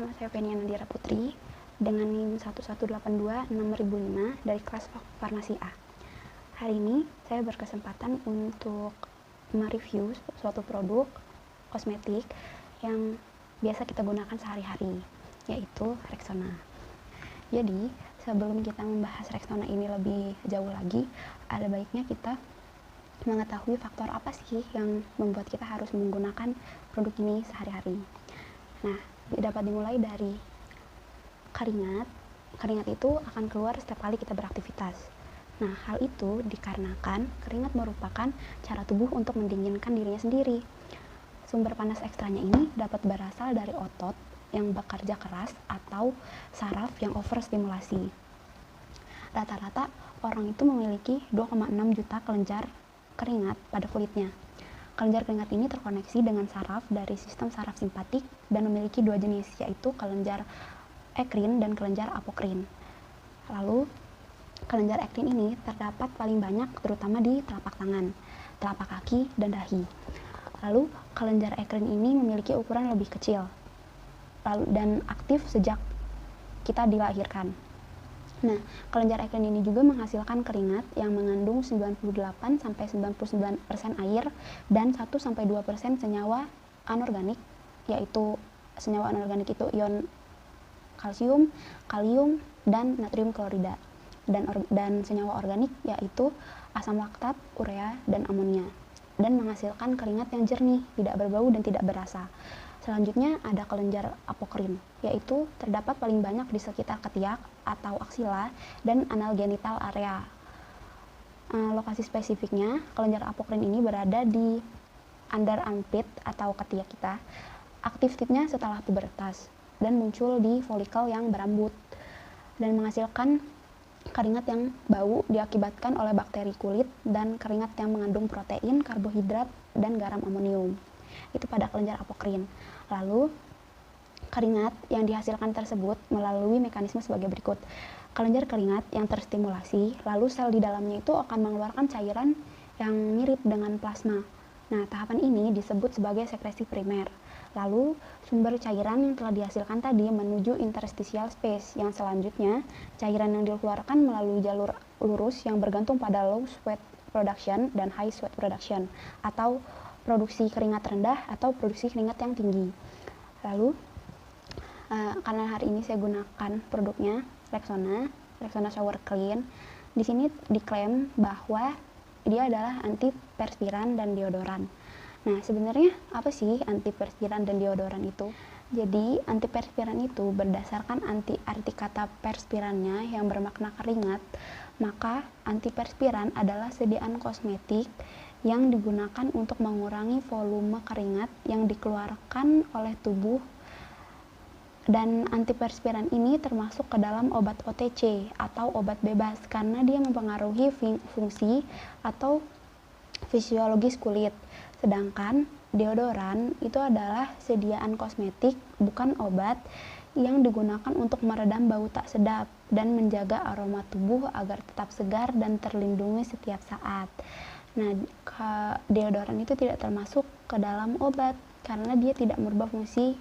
Nama saya Fenia Nadira Putri dengan NIM 11826005 dari kelas Farmasi A. Hari ini saya berkesempatan untuk mereview suatu produk kosmetik yang biasa kita gunakan sehari-hari, yaitu Rexona. Jadi, sebelum kita membahas Rexona ini lebih jauh lagi, ada baiknya kita mengetahui faktor apa sih yang membuat kita harus menggunakan produk ini sehari-hari. Nah, dapat dimulai dari keringat. Keringat itu akan keluar setiap kali kita beraktivitas. Nah, hal itu dikarenakan keringat merupakan cara tubuh untuk mendinginkan dirinya sendiri. Sumber panas ekstranya ini dapat berasal dari otot yang bekerja keras atau saraf yang overstimulasi. Rata-rata orang itu memiliki 2,6 juta kelenjar keringat pada kulitnya. Kelenjar keringat ini terkoneksi dengan saraf dari sistem saraf simpatik dan memiliki dua jenis, yaitu kelenjar ekrin dan kelenjar apokrin. Lalu, kelenjar ekrin ini terdapat paling banyak terutama di telapak tangan, telapak kaki, dan dahi. Lalu, kelenjar ekrin ini memiliki ukuran lebih kecil dan aktif sejak kita dilahirkan. Nah, kelenjar ekrin ini juga menghasilkan keringat yang mengandung 98-99% air dan 1-2% senyawa anorganik, yaitu senyawa anorganik itu ion kalsium, kalium, dan natrium klorida. Dan senyawa organik yaitu asam laktat, urea, dan amonia. Dan menghasilkan keringat yang jernih, tidak berbau dan tidak berasa. Selanjutnya ada kelenjar apokrin, yaitu terdapat paling banyak di sekitar ketiak atau aksila dan anal genital area. Lokasi spesifiknya, kelenjar apokrin ini berada di under armpit atau ketiak kita. Aktivitasnya setelah pubertas dan muncul di folikel yang berambut dan menghasilkan keringat yang bau diakibatkan oleh bakteri kulit dan keringat yang mengandung protein, karbohidrat, dan garam amonium. Itu pada kelenjar apokrin. Lalu, keringat yang dihasilkan tersebut melalui mekanisme sebagai berikut. Kelenjar keringat yang terstimulasi, lalu sel di dalamnya itu akan mengeluarkan cairan yang mirip dengan plasma. Nah, tahapan ini disebut sebagai sekresi primer. Lalu, sumber cairan yang telah dihasilkan tadi menuju interstitial space, yang selanjutnya cairan yang dikeluarkan melalui jalur lurus yang bergantung pada low sweat production dan high sweat production, atau produksi keringat rendah atau produksi keringat yang tinggi. Lalu, karena hari ini saya gunakan produknya Rexona Shower Clean, di sini diklaim bahwa dia adalah antiperspiran dan deodoran. Nah, sebenarnya apa sih antiperspiran dan deodoran itu? Jadi, antiperspiran itu berdasarkan arti kata perspirannya yang bermakna keringat, maka antiperspiran adalah sediaan kosmetik yang digunakan untuk mengurangi volume keringat yang dikeluarkan oleh tubuh. Dan antiperspiran ini termasuk ke dalam obat OTC atau obat bebas karena dia mempengaruhi fungsi atau fisiologis kulit. Sedangkan deodoran itu adalah sediaan kosmetik, bukan obat, yang digunakan untuk meredam bau tak sedap dan menjaga aroma tubuh agar tetap segar dan terlindungi setiap saat. Nah, deodoran itu tidak termasuk ke dalam obat karena dia tidak merubah fungsi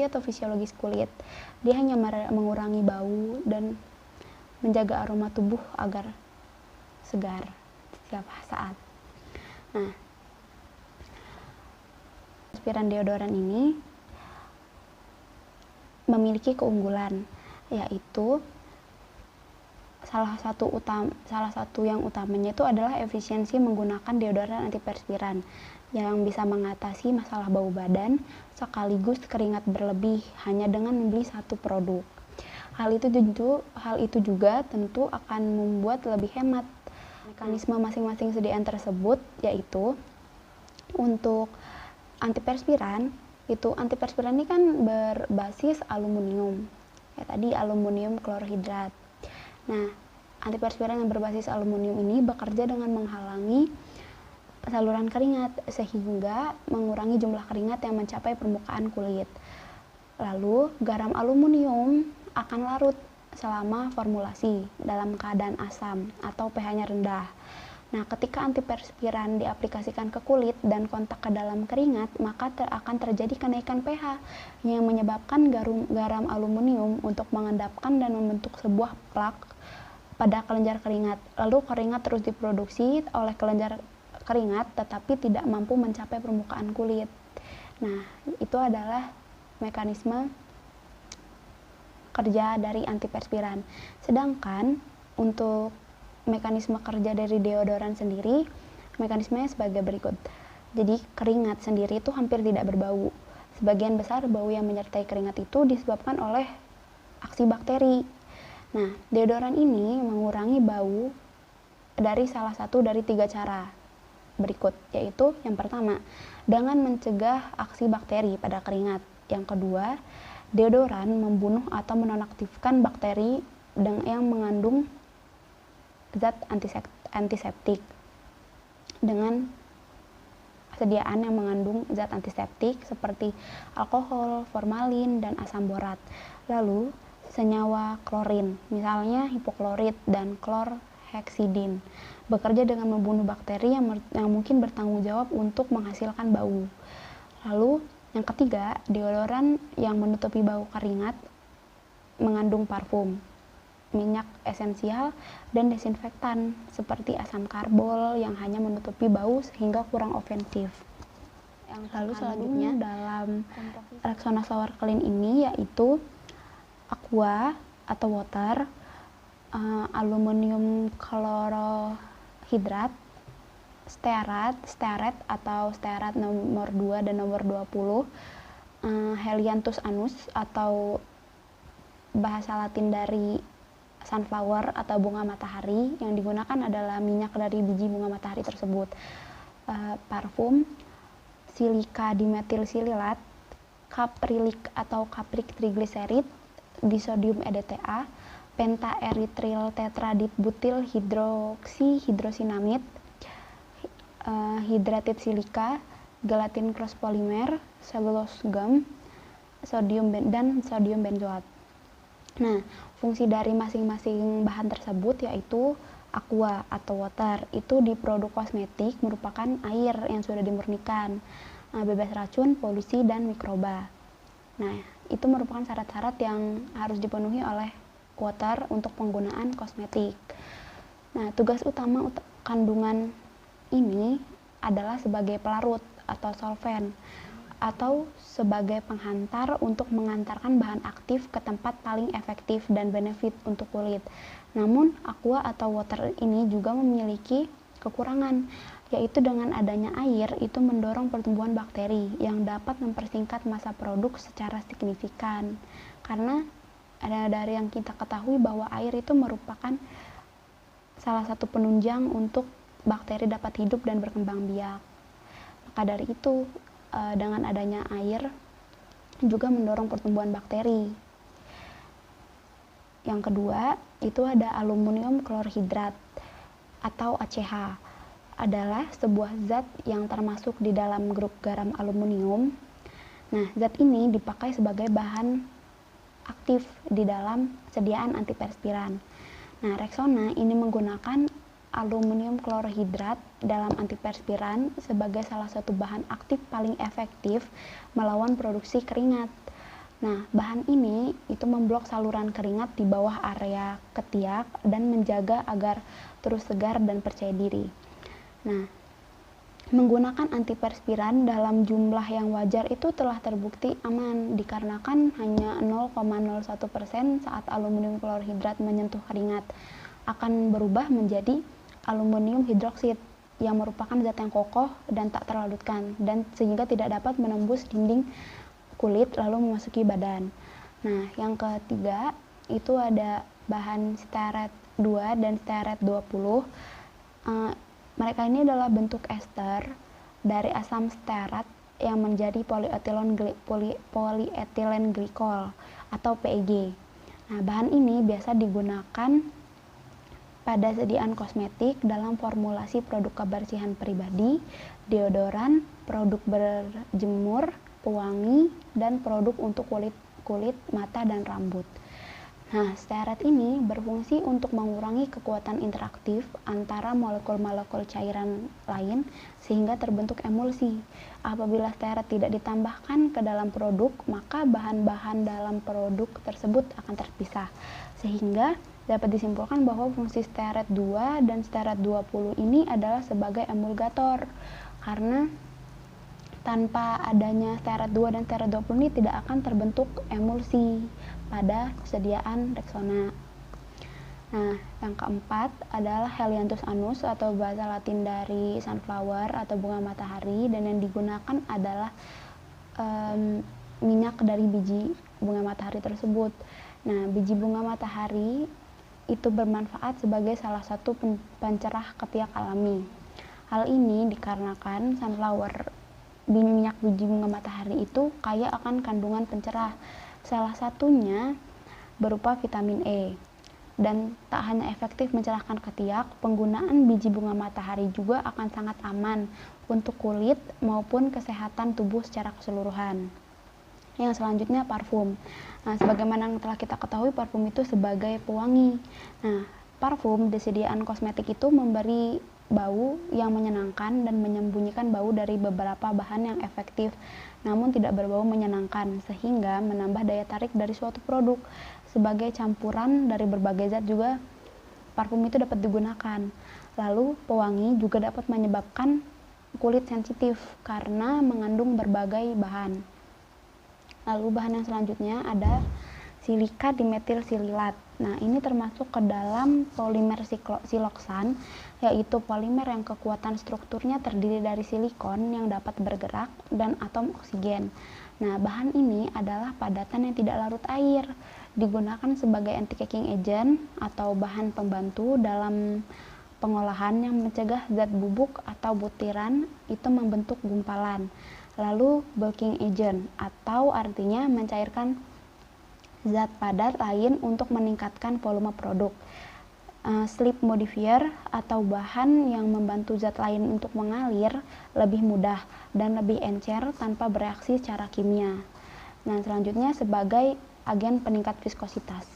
atau fisiologis kulit. Dia hanya mengurangi bau dan menjaga aroma tubuh agar segar setiap saat. Nah, perspiran deodoran ini memiliki keunggulan, yaitu salah satu yang utamanya itu adalah efisiensi menggunakan deodoran antiperspiran yang bisa mengatasi masalah bau badan sekaligus keringat berlebih hanya dengan membeli satu produk. Hal itu juga tentu akan membuat lebih hemat. Mekanisme masing-masing sediaan tersebut yaitu untuk antiperspiran ini kan berbasis aluminium. Ya, tadi aluminium klorhidrat. Nah, antiperspiran yang berbasis aluminium ini bekerja dengan menghalangi saluran keringat sehingga mengurangi jumlah keringat yang mencapai permukaan kulit. Lalu, garam aluminium akan larut selama formulasi dalam keadaan asam atau pH-nya rendah. Nah, ketika antiperspiran diaplikasikan ke kulit dan kontak ke dalam keringat, maka akan terjadi kenaikan pH yang menyebabkan garam aluminium untuk mengendapkan dan membentuk sebuah plak pada kelenjar keringat. Lalu keringat terus diproduksi oleh kelenjar keringat tetapi tidak mampu mencapai permukaan kulit. Nah, itu adalah mekanisme kerja dari antiperspiran. Sedangkan untuk mekanisme kerja dari deodoran sendiri, mekanismenya sebagai berikut. Jadi keringat sendiri itu hampir tidak berbau. Sebagian besar bau yang menyertai keringat itu disebabkan oleh aksi bakteri. Nah, deodoran ini mengurangi bau dari salah satu dari 3 cara berikut, yaitu yang pertama, dengan mencegah aksi bakteri pada keringat. Yang kedua, deodoran membunuh atau menonaktifkan bakteri yang mengandung zat antiseptik dengan sediaan yang mengandung zat antiseptik seperti alkohol, formalin, dan asam borat. Lalu, senyawa klorin, misalnya hipoklorit dan klorheksidin, bekerja dengan membunuh bakteri yang mungkin bertanggung jawab untuk menghasilkan bau. Lalu, yang ketiga, deodoran yang menutupi bau keringat mengandung parfum, minyak esensial, dan desinfektan seperti asam karbol yang hanya menutupi bau sehingga kurang ofensif. Lalu selanjutnya dalam Rexona Shower Clean ini yaitu aqua atau water, aluminium klorohidrat, stearat atau stearat nomor 2 dan nomor 20, helianthus anus atau bahasa Latin dari sunflower atau bunga matahari, yang digunakan adalah minyak dari biji bunga matahari tersebut, parfum, silika dimetil sililat, caprilik atau capric triglycerid, disodium EDTA, pentaerythril tetradibutil hidroksihidrosinamid, hidratid silika, gelatin cross polimer, cellulose gum, dan sodium benzoat. Nah, fungsi dari masing-masing bahan tersebut yaitu aqua atau water itu di produk kosmetik merupakan air yang sudah dimurnikan, bebas racun, polusi, dan mikroba. Nah, itu merupakan syarat-syarat yang harus dipenuhi oleh water untuk penggunaan kosmetik. Nah, tugas utama kandungan ini adalah sebagai pelarut atau solvent, atau sebagai penghantar untuk mengantarkan bahan aktif ke tempat paling efektif dan benefit untuk kulit. Namun, aqua atau water ini juga memiliki kekurangan, yaitu dengan adanya air itu mendorong pertumbuhan bakteri yang dapat mempersingkat masa produk secara signifikan. Karena dari yang kita ketahui bahwa air itu merupakan salah satu penunjang untuk bakteri dapat hidup dan berkembang biak. Maka dari itu, dengan adanya air juga mendorong pertumbuhan bakteri. Yang kedua, itu ada aluminium klorhidrat atau ACH. Adalah sebuah zat yang termasuk di dalam grup garam aluminium. Nah, zat ini dipakai sebagai bahan aktif di dalam sediaan antiperspiran. Nah, Rexona ini menggunakan aluminium klorhidrat dalam antiperspiran sebagai salah satu bahan aktif paling efektif melawan produksi keringat. Nah, bahan ini itu memblok saluran keringat di bawah area ketiak dan menjaga agar terus segar dan percaya diri. Nah, menggunakan antiperspiran dalam jumlah yang wajar itu telah terbukti aman dikarenakan hanya 0,01% saat aluminium klorhidrat menyentuh keringat akan berubah menjadi aluminium hidroksid yang merupakan zat yang kokoh dan tak terlarutkan dan sehingga tidak dapat menembus dinding kulit lalu memasuki badan. Nah, yang ketiga itu ada bahan stearat 2 dan stearat 20. Mereka ini adalah bentuk ester dari asam stearat yang menjadi polyethylene glycol atau PEG. Nah, bahan ini biasa digunakan pada sediaan kosmetik dalam formulasi produk kebersihan pribadi, deodoran, produk berjemur, pewangi, dan produk untuk kulit, mata, dan rambut. Nah, stearat ini berfungsi untuk mengurangi kekuatan interaktif antara molekul-molekul cairan lain sehingga terbentuk emulsi. Apabila stearat tidak ditambahkan ke dalam produk, maka bahan-bahan dalam produk tersebut akan terpisah. Sehingga dapat disimpulkan bahwa fungsi stearat 2 dan stearat 20 ini adalah sebagai emulgator. Karena tanpa adanya stearat 2 dan stearat 20 ini tidak akan terbentuk emulsi pada kesediaan Rexona. Nah, yang keempat adalah Helianthus annus atau bahasa Latin dari sunflower atau bunga matahari, dan yang digunakan adalah minyak dari biji bunga matahari tersebut. Nah, biji bunga matahari itu bermanfaat sebagai salah satu pencerah ketiak alami. Hal ini dikarenakan sunflower minyak biji bunga matahari itu kaya akan kandungan pencerah. Salah satunya berupa vitamin E. Dan tak hanya efektif mencerahkan ketiak, penggunaan biji bunga matahari juga akan sangat aman untuk kulit maupun kesehatan tubuh secara keseluruhan. Yang selanjutnya parfum. Nah, sebagaimana yang telah kita ketahui, parfum itu sebagai pewangi. Nah, parfum disediaan kosmetik itu memberi bau yang menyenangkan dan menyembunyikan bau dari beberapa bahan yang efektif namun tidak berbau menyenangkan, sehingga menambah daya tarik dari suatu produk. Sebagai campuran dari berbagai zat juga parfum itu dapat digunakan. Lalu pewangi juga dapat menyebabkan kulit sensitif karena mengandung berbagai bahan. Lalu bahan yang selanjutnya ada silika dimetil sililat. Nah, ini termasuk ke dalam polimer siloksan, yaitu polimer yang kekuatan strukturnya terdiri dari silikon yang dapat bergerak dan atom oksigen. Nah, bahan ini adalah padatan yang tidak larut air, digunakan sebagai anti-caking agent atau bahan pembantu dalam pengolahan yang mencegah zat bubuk atau butiran itu membentuk gumpalan. Lalu bulking agent atau artinya mencairkan zat padat lain untuk meningkatkan volume produk. Slip modifier atau bahan yang membantu zat lain untuk mengalir lebih mudah dan lebih encer tanpa bereaksi secara kimia. Nah, selanjutnya sebagai agen peningkat viskositas.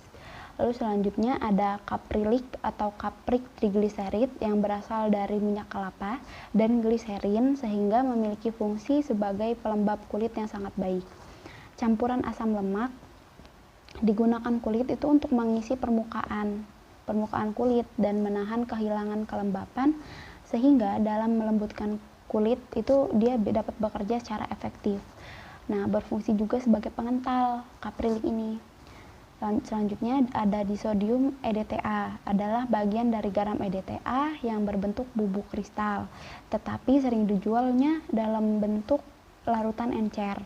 Lalu selanjutnya ada caprylic atau capryc triglycerid yang berasal dari minyak kelapa dan gliserin sehingga memiliki fungsi sebagai pelembab kulit yang sangat baik. Campuran asam lemak digunakan kulit itu untuk mengisi permukaan kulit dan menahan kehilangan kelembapan sehingga dalam melembutkan kulit itu dia dapat bekerja secara efektif. Nah, berfungsi juga sebagai pengental caprylic ini. Selanjutnya ada disodium EDTA, adalah bagian dari garam EDTA yang berbentuk bubuk kristal, tetapi sering dijualnya dalam bentuk larutan encer.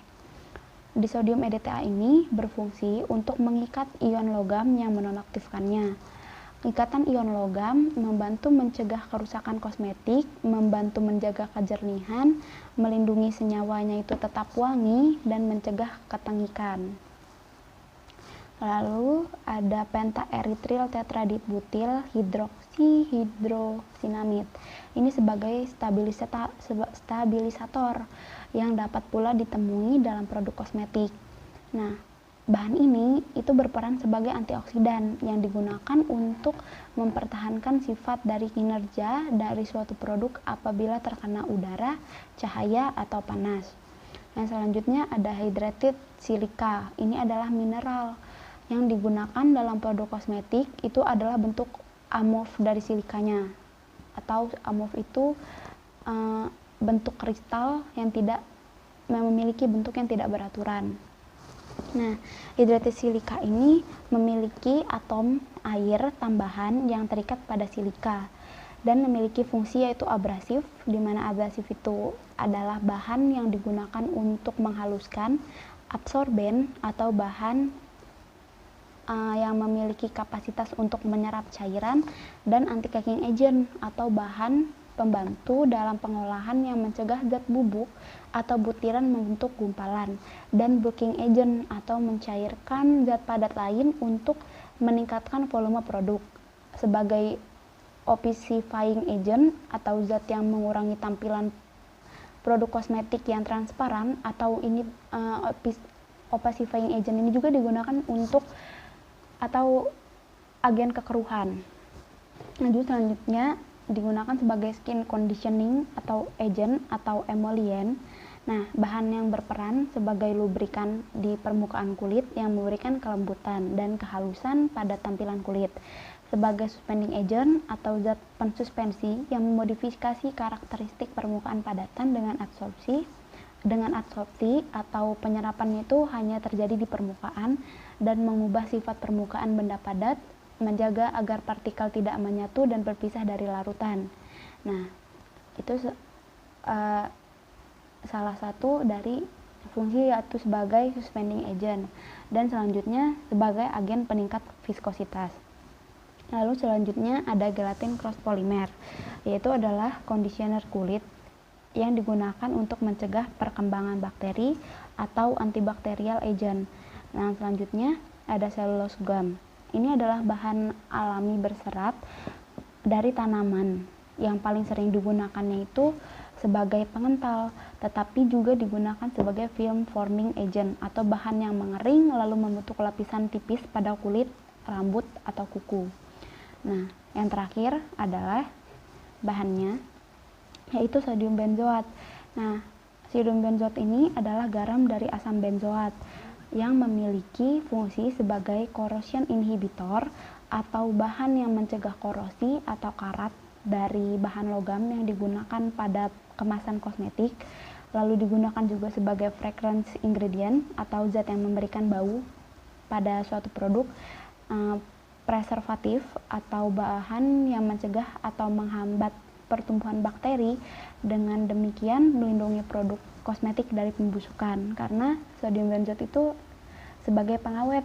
Disodium EDTA ini berfungsi untuk mengikat ion logam yang menonaktifkannya. Ikatan ion logam membantu mencegah kerusakan kosmetik, membantu menjaga kejernihan, melindungi senyawanya itu tetap wangi, dan mencegah ketengikan. Lalu ada pentaerythryl tetradibutil hidroksihidrosinamid. Ini sebagai stabilisator yang dapat pula ditemui dalam produk kosmetik. Nah, bahan ini itu berperan sebagai antioksidan yang digunakan untuk mempertahankan sifat dari kinerja dari suatu produk apabila terkena udara, cahaya, atau panas. Yang selanjutnya ada hydrated silica. Ini adalah mineral yang digunakan dalam produk kosmetik, itu adalah bentuk amorf dari silikanya, atau amorf itu bentuk kristal yang tidak memiliki bentuk yang tidak beraturan. Nah, hydrated silica ini memiliki atom air tambahan yang terikat pada silika dan memiliki fungsi yaitu abrasif, di mana abrasif itu adalah bahan yang digunakan untuk menghaluskan, absorben atau bahan yang memiliki kapasitas untuk menyerap cairan, dan anti-caking agent atau bahan pembantu dalam pengolahan yang mencegah zat bubuk atau butiran membentuk gumpalan, dan bulking agent atau mencairkan zat padat lain untuk meningkatkan volume produk. Sebagai opacifying agent atau zat yang mengurangi tampilan produk kosmetik yang transparan, atau ini opacifying agent ini juga digunakan untuk atau agen kekeruhan. Lanjut selanjutnya digunakan sebagai skin conditioning atau agent atau emollient. Nah, bahan yang berperan sebagai lubrikan di permukaan kulit yang memberikan kelembutan dan kehalusan pada tampilan kulit. Sebagai suspending agent atau zat pensuspensi yang memodifikasi karakteristik permukaan padatan dengan absorpsi atau penyerapannya itu hanya terjadi di permukaan dan mengubah sifat permukaan benda padat, menjaga agar partikel tidak menyatu dan berpisah dari larutan. Nah, itu salah satu dari fungsi, yaitu sebagai suspending agent, dan selanjutnya sebagai agen peningkat viskositas. Lalu selanjutnya ada gelatin cross polymer, yaitu adalah conditioner kulit yang digunakan untuk mencegah perkembangan bakteri atau antibakterial agent. Nah, selanjutnya ada cellulose gum. Ini adalah bahan alami berserat dari tanaman yang paling sering digunakannya itu sebagai pengental, tetapi juga digunakan sebagai film forming agent atau bahan yang mengering lalu membentuk lapisan tipis pada kulit, rambut, atau kuku. Nah, yang terakhir adalah bahannya, yaitu sodium benzoat. Nah, sodium benzoat ini adalah garam dari asam benzoat yang memiliki fungsi sebagai corrosion inhibitor atau bahan yang mencegah korosi atau karat dari bahan logam yang digunakan pada kemasan kosmetik. Lalu digunakan juga sebagai fragrance ingredient atau zat yang memberikan bau pada suatu produk, preservatif atau bahan yang mencegah atau menghambat pertumbuhan bakteri, dengan demikian melindungi produk kosmetik dari pembusukan, karena sodium benzoat itu sebagai pengawet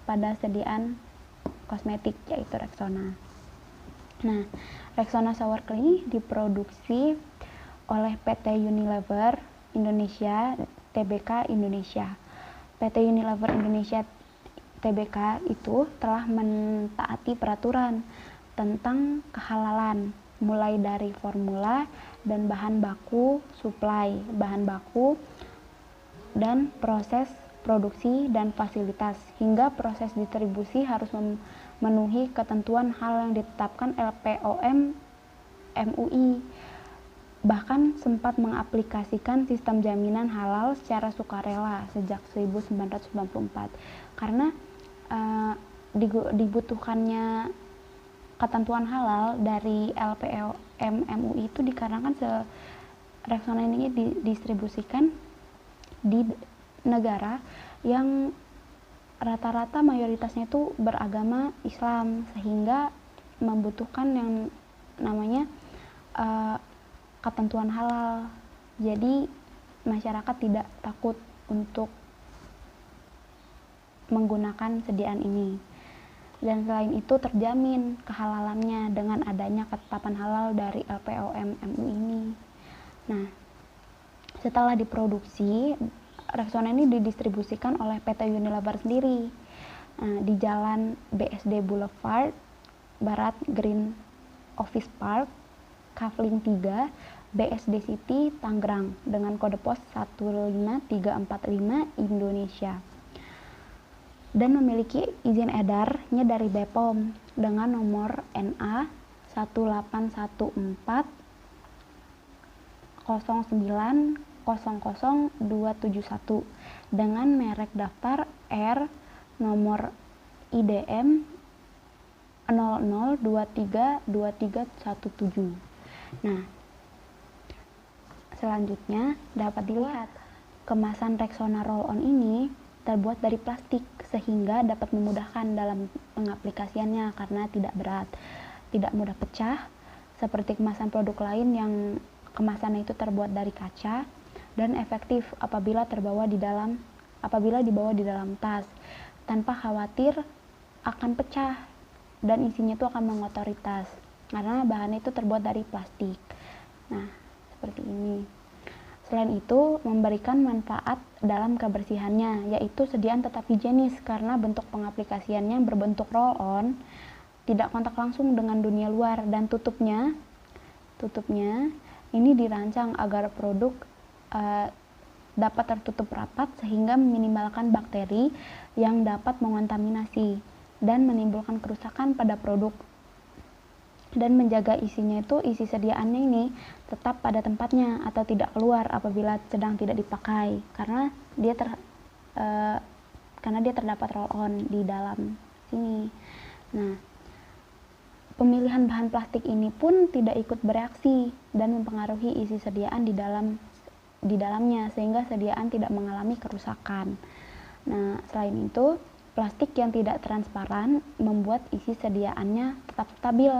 pada sediaan kosmetik, yaitu Rexona. Nah, Rexona Sour Clay diproduksi oleh PT Unilever Indonesia Tbk Indonesia. PT Unilever Indonesia Tbk itu telah mentaati peraturan tentang kehalalan, mulai dari formula dan bahan baku, suplai bahan baku, dan proses produksi dan fasilitas, hingga proses distribusi harus memenuhi ketentuan hal yang ditetapkan LPOM MUI. Bahkan sempat mengaplikasikan sistem jaminan halal secara sukarela sejak 1994, karena dibutuhkannya ketentuan halal dari LPOM MUI itu dikarenakan Rexona ini didistribusikan di negara yang rata-rata mayoritasnya itu beragama Islam, sehingga membutuhkan yang namanya ketentuan halal. Jadi masyarakat tidak takut untuk menggunakan sediaan ini, dan selain itu terjamin kehalalannya dengan adanya ketetapan halal dari LPOM MUI ini. Nah, setelah diproduksi, Rexona ini didistribusikan oleh PT Unilever sendiri di Jalan BSD Boulevard Barat, Green Office Park, Kavling 3, BSD City, Tangerang, dengan kode pos 15345 Indonesia, dan memiliki izin edarnya dari BPOM dengan nomor NA 18140900271 dengan merek daftar R nomor IDM 00232317. Nah, selanjutnya dapat dilihat kemasan Rexona roll-on ini terbuat dari plastik, sehingga dapat memudahkan dalam pengaplikasiannya karena tidak berat, tidak mudah pecah seperti kemasan produk lain yang kemasannya itu terbuat dari kaca, dan efektif apabila dibawa di dalam tas tanpa khawatir akan pecah dan isinya itu akan mengotori tas karena bahannya itu terbuat dari plastik. Nah, seperti ini. Selain itu, memberikan manfaat dalam kebersihannya, yaitu sediaan tetap higienis karena bentuk pengaplikasiannya berbentuk roll-on, tidak kontak langsung dengan dunia luar, dan tutupnya ini dirancang agar produk dapat tertutup rapat sehingga meminimalkan bakteri yang dapat mengontaminasi. dan menimbulkan kerusakan pada produk, dan menjaga isinya itu, isi sediaannya ini tetap pada tempatnya atau tidak keluar apabila sedang tidak dipakai, karena dia terdapat roll on di dalam sini. Nah, pemilihan bahan plastik ini pun tidak ikut bereaksi dan mempengaruhi isi sediaan di dalamnya, sehingga sediaan tidak mengalami kerusakan. Nah, selain itu, plastik yang tidak transparan membuat isi sediaannya tetap stabil.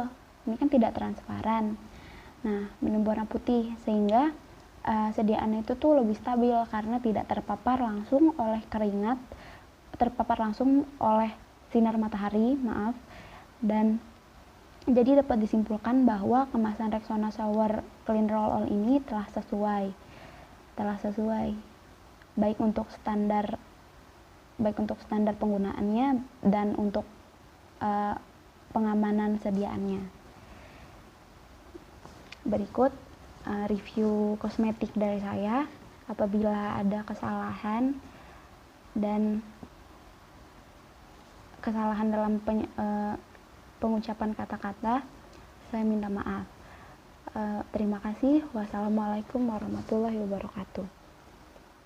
Ini kan tidak transparan. Nah, berwarna putih, sehingga sediaannya itu tuh lebih stabil karena tidak terpapar langsung oleh keringat, terpapar langsung oleh sinar matahari, dan jadi dapat disimpulkan bahwa kemasan Rexona Shower Clean Roll On ini telah sesuai baik untuk standar penggunaannya dan untuk pengamanan sediaannya. Berikut review kosmetik dari saya. Apabila ada kesalahan dalam pengucapan kata-kata, saya minta maaf. Terima kasih. Wassalamualaikum warahmatullahi wabarakatuh.